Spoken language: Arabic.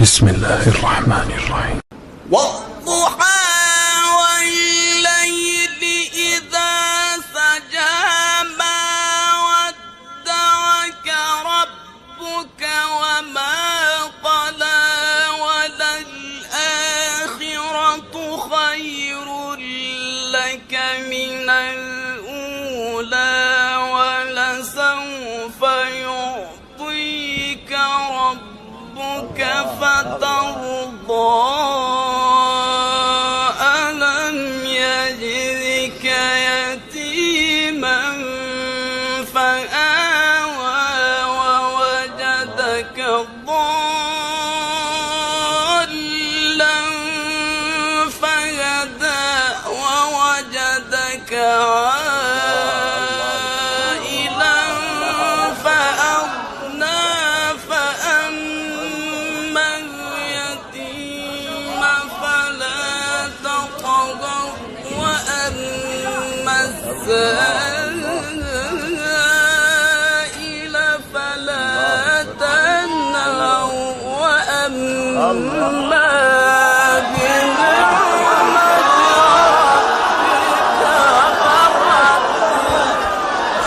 بسم الله الرحمن الرحيم. والضحى والليل إذا سجى ما ودعك ربك وما قلى وللآخرة خير لك من الأولى ولسوف يعطيك ربك فترضى ألم يجدك يتيما فآوى ووجدك ضالا فهدى ووجدك عائلا فأغنى فأما اليتيم فلا تقهر وأما السائل فلا تنهر وأما